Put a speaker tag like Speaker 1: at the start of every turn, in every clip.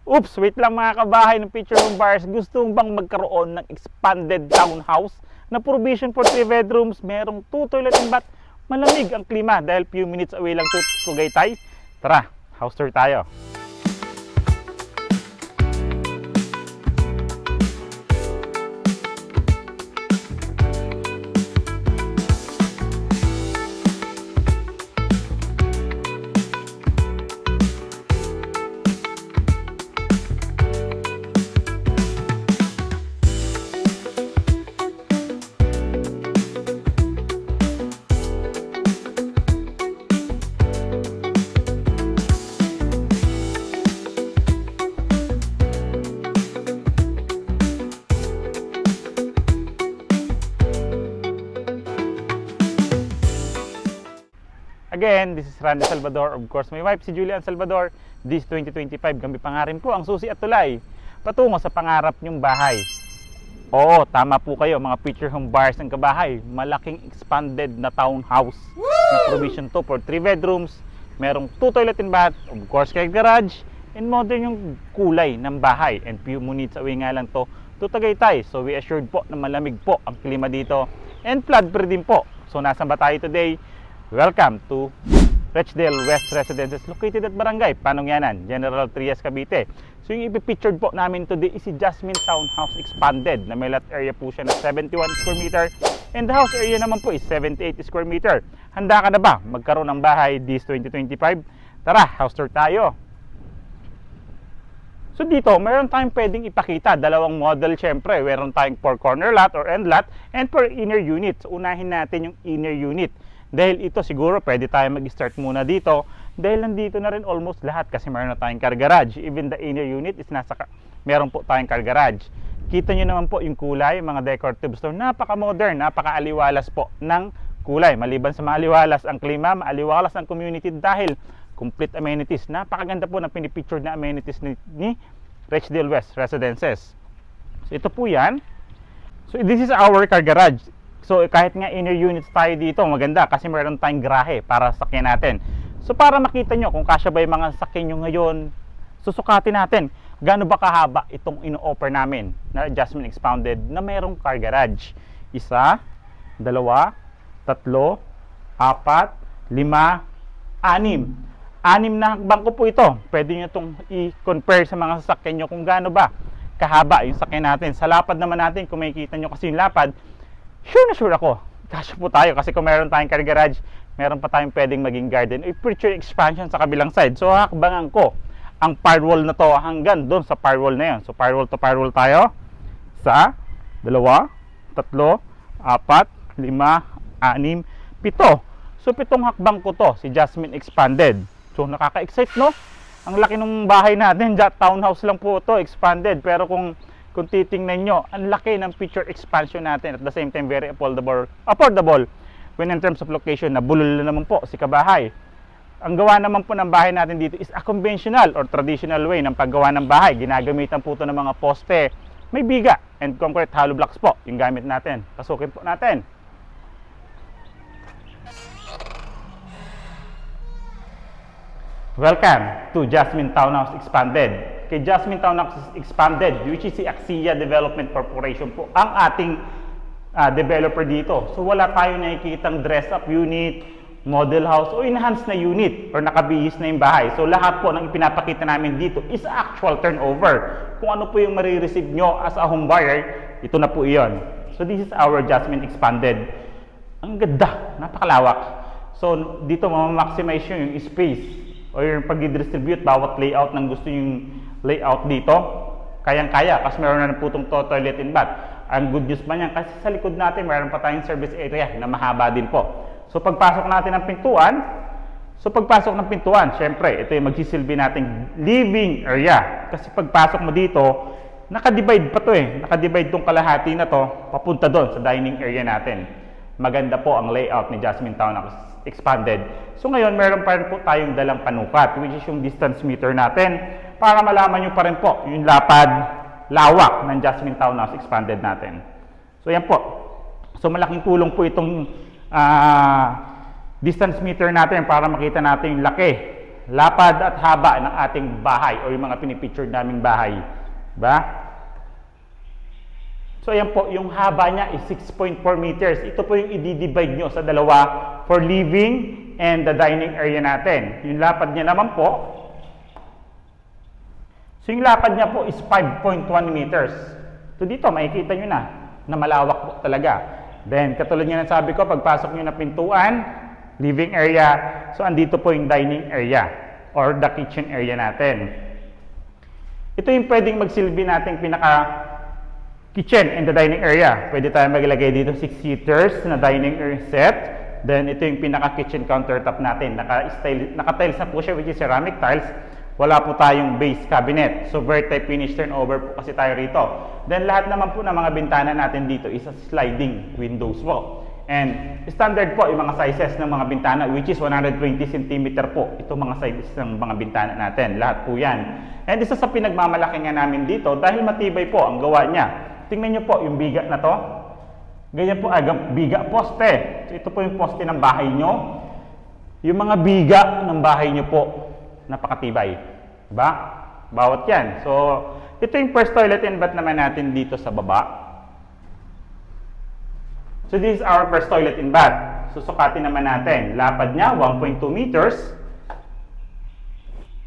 Speaker 1: Oops, wait lang mga kabahay ng Picture Home Buyers. Gusto bang magkaroon ng expanded townhouse na provision for 3 bedrooms, merong 2 toilet and bath, malamig ang klima dahil few minutes away lang to Tagaytay? Tara, house tour tayo. Again, this is Randy Salvador. Of course, my wife si Julian Salvador. This 2025, kami pangarin po ang susi at tulay patungo sa pangarap nyong bahay. Oo, tama po kayo mga Picture Home Buyers ng kabahay. Malaking expanded na townhouse na provision to for 3 bedrooms. Merong 2 toilet and bath, of course, kay garage, and modern yung kulay ng bahay. And few minutes away nga lang to Tagaytay. So we assured po na malamig po ang klima dito and flood free din po. So nasan ba tayo today? Welcome to Rechdale West Residences located at Barangay Panongyanan, General Trias, Cavite. So yung ipipictured po namin today is si Jasmine Townhouse Expanded na may lot area po siya na 71 square meter and the house area naman po is 78 square meter. Handa ka na ba magkaroon ng bahay this 2025? Tara, house tour tayo! So dito, meron tayong pwedeng ipakita. Dalawang model syempre. Meron tayong 4 corner lot or end lot and per inner unit. So unahin natin yung inner unit. Dahil ito siguro pwede tayo mag-start muna dito dahil nandito na rin almost lahat kasi meron na tayong car garage. Even the inner unit is meron po tayong car garage. Kita nyo naman po yung kulay, mga decorative stone, napaka-modern, napaka-aliwalas po ng kulay. Maliban sa maaliwalas ang klima, maaliwalas ang community dahil complete amenities. Napakaganda po ng pinipicture na amenities ni Rechdale West Residences. So ito po yan. So this is our car garage. So kahit nga inner units tayo dito, maganda kasi meron tayong garahe para sakyan natin. So para makita nyo kung kasya ba yung mga sakyan nyo ngayon, susukatin natin gaano ba kahaba itong ino-offer namin na Jasmine Expanded na mayroong car garage. 1, 2, 3, 4, 5, 6. 6 na bangko po ito. Pwede nyo itong i-compare sa mga sasakyan nyo kung gaano ba kahaba yung sakyan natin. Sa lapad naman natin, kung makikita nyo kasi yung lapad, sure na sure ako, kasya po tayo kasi kung meron tayong car garage, meron pa tayong pwedeng maging garden o future expansion sa kabilang side. So hakbangan ko ang firewall na to hanggang doon sa firewall na yun. So firewall to firewall tayo. 1, 2, 3, 4, 5, 6, 7. So 7 hakbang ko to, si Jasmine Expanded. So nakaka-excite no? Ang laki ng bahay natin, townhouse lang po to, expanded. Pero kung titingnan nyo, ang laki ng feature expansion natin at the same time very affordable when in terms of location. Nabulol na naman po si kabahay. Ang gawa naman po ng bahay natin dito is a conventional or traditional way ng paggawa ng bahay. Ginagamitan po ito ng mga poste, may biga and concrete hollow blocks po yung gamit natin. Pasukin po natin. Welcome to Jasmine Townhouse Expanded. Kay Jasmine Townhouse Expanded, which is si Axia Development Corporation po ang ating developer dito. So wala tayo nakikitang dress-up unit, model house o enhanced na unit or nakabihis na yung bahay. So lahat po ng ipinapakita namin dito is actual turnover. Kung ano po yung marireceive nyo as a home buyer, ito na po iyon. So this is our Jasmine Expanded. Ang ganda, napakalawak. So dito mamaximize yung space o yung pag-distribute bawat layout ng gusto yung layout dito. Kayang-kaya kasi meron na po itong toilet and bath. Ang good news pa niyan kasi sa likod natin meron pa tayong service area na mahaba din po. So pagpasok natin ng pintuan, syempre ito yung magsisilbi nating living area. Kasi pagpasok mo dito, naka-divide pa to eh. Naka-divide tong kalahati na to papunta doon sa dining area natin. Maganda po ang layout ni Jasmine Townhouse Expanded. So ngayon, meron pa rin po tayong dalang panukat, which is yung distance meter natin, para malaman nyo pa rin po yung lapad, lawak ng Jasmine Townhouse Expanded natin. So yan po. So malaking tulong po itong distance meter natin para makita natin yung laki lapad at haba ng ating bahay o yung mga pinipicture naming bahay. Diba? So, ayan po, yung haba niya is 6.4 meters. Ito po yung i-divide nyo sa dalawa for living and the dining area natin. Yung lapad niya naman po, so yung lapad niya po is 5.1 meters. So, dito, makikita nyo na malawak po talaga. Then, katulad nga ng sabi ko, pagpasok nyo na pintuan, living area, so andito po yung dining area or the kitchen area natin. Ito yung pwedeng magsilbi nating pinaka kitchen and the dining area. Pwede tayo maglagay dito 6 seaters na dining area set. Then, ito yung pinaka-kitchen countertop natin. Naka-tiles na po siya, which is ceramic tiles. Wala po tayong base cabinet. So, verti finish turnover po kasi tayo rito. Then, lahat naman po ng mga bintana natin dito is sliding windows po. And, standard po yung mga sizes ng mga bintana, which is 120 cm po. Ito mga sizes ng mga bintana natin. Lahat po yan. And, isa sa pinagmamalaki nga namin dito, dahil matibay po ang gawa niya. Tingnan nyo po yung biga na to. Ganyan po, biga poste. So, ito po yung poste ng bahay nyo. Yung mga biga ng bahay nyo po, napakatibay. Diba? Bawat yan. So, ito yung first toilet and bath naman natin dito sa baba. So, this is our first toilet and bath. Susukatin naman natin. Lapad niya, 1.2 meters.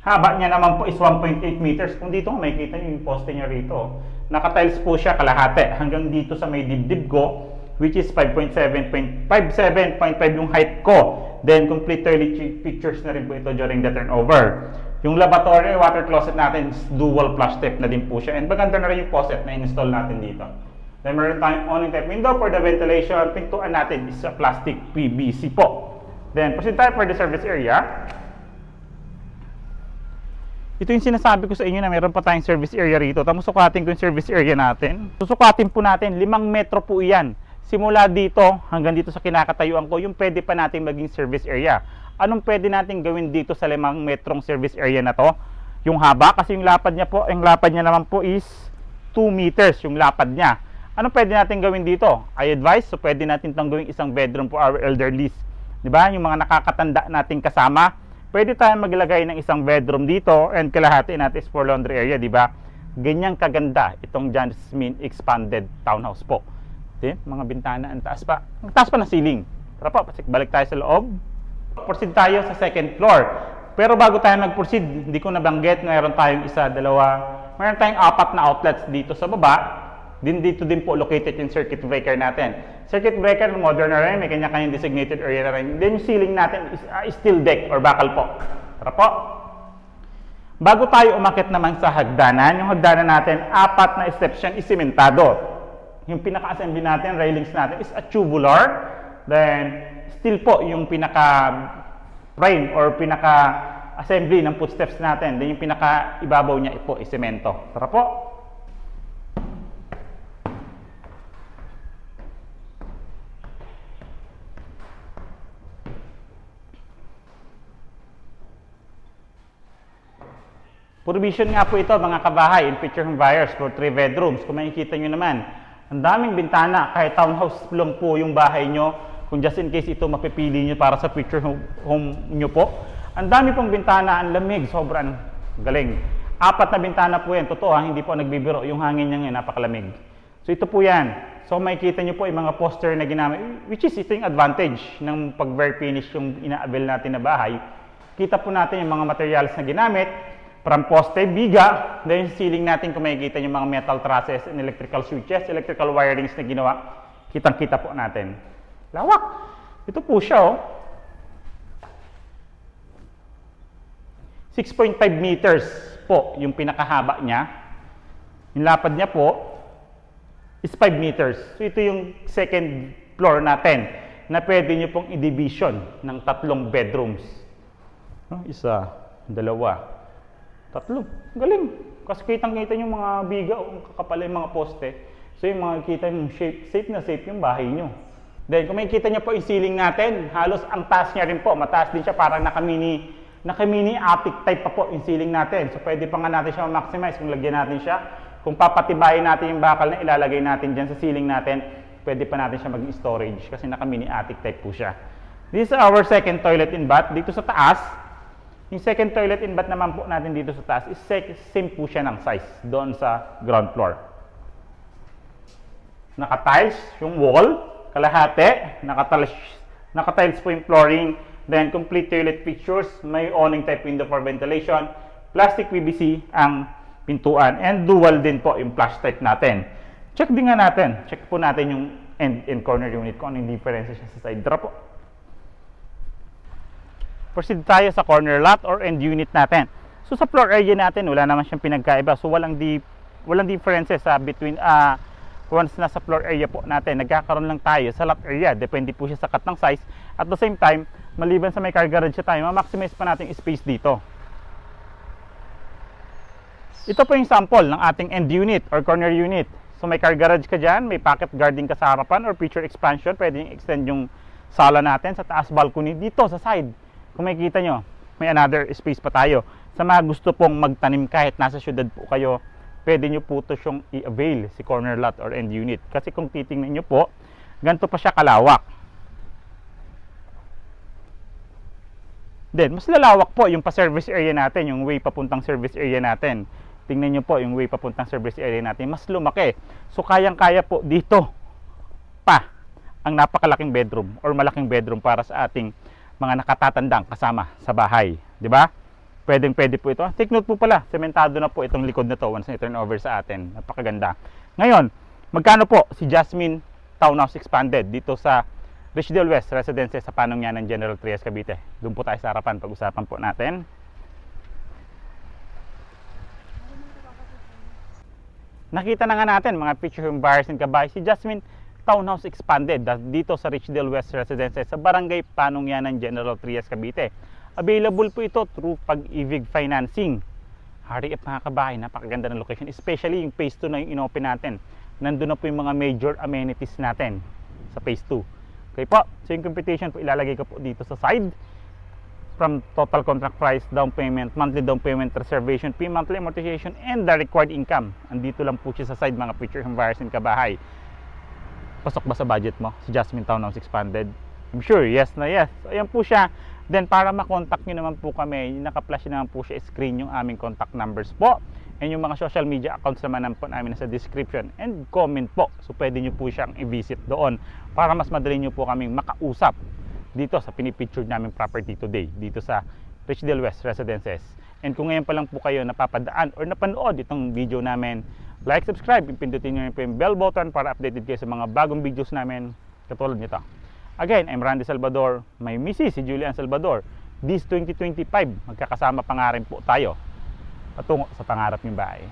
Speaker 1: Haba niya naman po is 1.8 meters. Kung dito, makikita nyo yung poste niya rito. Naka-tiles po siya kalahati hanggang dito sa may dibdib ko, which is 5.7.5 yung height ko. Then, complete toilet pictures na rin po ito during the turnover. Yung lavatory, water closet natin is dual flush tip na din po siya. And maganda na rin yung faucet na install natin dito. Then, meron tayong awning type window for the ventilation. Pintuan natin is a plastic PVC po. Then, proceed tayo for the service area. Ito yung sinasabi ko sa inyo na meron pa tayong service area rito. Tapos sukatin ko yung service area natin. Susukatin po natin, 5 metro po yan. Simula dito hanggang dito sa kinakatayuan ko, yung pwede pa nating maging service area. Anong pwede nating gawin dito sa 5 metrong service area na to? Yung haba, kasi yung lapad niya po, yung lapad niya naman po is 2 meters yung lapad niya. Anong pwede nating gawin dito? I advise, so pwede natin itong gawing isang bedroom for our elderlies. Diba? Yung mga nakakatanda nating kasama, pwede tayong maglagay ng isang bedroom dito and kalahati natin is for laundry area, di ba? Ganyang kaganda itong Jasmine Expanded Townhouse po. Okay? Mga bintana, ang taas pa. Ang taas pa ng ceiling. Tara po, balik tayo sa loob. Proceed tayo sa second floor. Pero bago tayo mag-proceed, hindi ko nabanggit, mayroon tayong mayroon tayong 4 na outlets dito sa baba. Dito din po located yung circuit breaker natin. Circuit breaker, modern na rin, may kanya-kanyang designated area na rin. Then yung ceiling natin is steel deck or bakal po. Tara po. Bago tayo umakyat naman sa hagdanan, yung hagdanan natin, 4 na steps yan is sementado. Yung pinaka-assembly natin, railings natin is a tubular. Then, steel po yung pinaka-frame or pinaka-assembly ng footsteps natin. Then yung pinaka-ibabaw niya po is semento. Tara po. Provision nga po ito mga kabahay in future home buyers for 3 bedrooms. Kung makikita nyo naman, ang daming bintana, kahit townhouse lang po yung bahay nyo, kung just in case ito mapipili nyo para sa future home nyo po. Ang dami pong bintana, ang lamig, sobrang galing. 4 na bintana po yan, totoo ha, hindi po nagbibiro, yung hangin niya ngayon, napakalamig. So ito po yan. So makikita nyo po yung mga poster na ginamit, which is ito yung advantage ng pag-very finish yung ina-avail natin na bahay. Kita po natin yung mga materials na ginamit, from poste, biga, then ceiling natin kung makikita yung mga metal trusses and electrical switches, electrical wirings na ginawa, kitang-kita po natin. Lawak! Ito po siya, oh. 6.5 meters po yung pinakahaba niya. Yung lapad niya po is 5 meters. So ito yung second floor natin na pwede nyo pong i-division ng 3 bedrooms. Isa, 2, 3. Galing. Kasi kitang-kita yung mga biga o kakapal yung mga poste. So yung mga kita yung safe na safe yung bahay nyo. Then kung makikita nyo po yung ceiling natin, halos ang taas niya rin po. Mataas din siya, parang naka-mini attic type pa po yung ceiling natin. So pwede pa nga natin siya ma-maximize kung lagyan natin siya. Kung papatibayin natin yung bakal na ilalagay natin dyan sa ceiling natin, pwede pa natin siya maging storage kasi naka-mini attic type po siya. This is our second toilet and bath. Dito sa taas, Yung second toilet and bath naman po natin dito sa taas is same po siya ng size doon sa ground floor. Naka-tiles yung wall, kalahati, naka-tiles po yung flooring, then complete toilet fixtures, may awning type window for ventilation, plastic PVC ang pintuan, and dual din po yung flush type natin. Check din nga natin, check po natin yung end and corner unit kung ano yung difference siya sa side drop po. Proceed tayo sa corner lot or end unit natin. So sa floor area natin, wala naman siyang pinagkaiba. So walang differences between once nasa floor area po natin, nagkakaroon lang tayo sa lot area. Depende po siya sa cut ng size. At the same time, maliban sa may car garage siya tayo, ma-maximize pa natin space dito. Ito po yung sample ng ating end unit or corner unit. So may car garage ka dyan, may pocket garden ka sa harapan or feature expansion. Pwede yung extend yung sala natin sa taas balcony dito sa side. Kung makikita nyo, may another space pa tayo. Sa mga gusto pong magtanim kahit nasa syudad po kayo, pwede nyo po ito siyang i-avail si corner lot or end unit. Kasi kung titingnan nyo po, ganito pa siya kalawak. Then, mas lalawak po yung pa-service area natin, yung way papuntang service area natin. Tingnan nyo po yung way papuntang service area natin, mas lumaki. So, kayang-kaya po dito pa ang napakalaking bedroom or malaking bedroom para sa ating mga nakatatandang kasama sa bahay, di ba? Pwedeng-pwede po ito. Take note po pala, sementado na po itong likod na to once na-turn over sa atin. Napakaganda. Ngayon, magkano po si Jasmine Townhouse Expanded dito sa Richdale West Residences sa Panongyanan, General Trias, Cavite? Doon po tayo sa harapan, pag-usapan po natin. Nakita na nga natin mga feature home buyers and kabahay, si Jasmine Townhouse Expanded dito sa Richdale West Residences sa Barangay Panongyanan, General Trias, Cavite. Available po ito through Pag-ibig Financing. Hurry up mga kabahay, napakaganda ng location, especially yung phase 2 na yung inopen natin. Nandun na po yung mga major amenities natin sa phase 2. Okay po, so yung computation po ilalagay ko po dito sa side. From total contract price, down payment, monthly down payment, reservation fee, monthly amortization, and the required income. Andito lang po siya sa side mga feature home buyers and kabahay. Pasok ba sa budget mo si Jasmine Townhouse Expanded? I'm sure yes na yes. So ayan po siya. Then para makontak nyo naman po kami, naka-flash naman po siya screen yung aming contact numbers po. And yung mga social media accounts naman po namin sa description and comment po. So pwede nyo po siyang i-visit doon para mas madali nyo po kaming makausap dito sa pinipicture namin property today dito sa Richdale West Residences. And kung ngayon pa lang po kayo napapadaan or napanood itong video namin, like, subscribe, pindutin nyo po yung bell button para updated kayo sa mga bagong videos namin katulad nito. Again, I'm Randy Salvador, may misis si Julian Salvador. This 2025, magkakasama pa nga rin po tayo patungo sa pangarap ng bahay.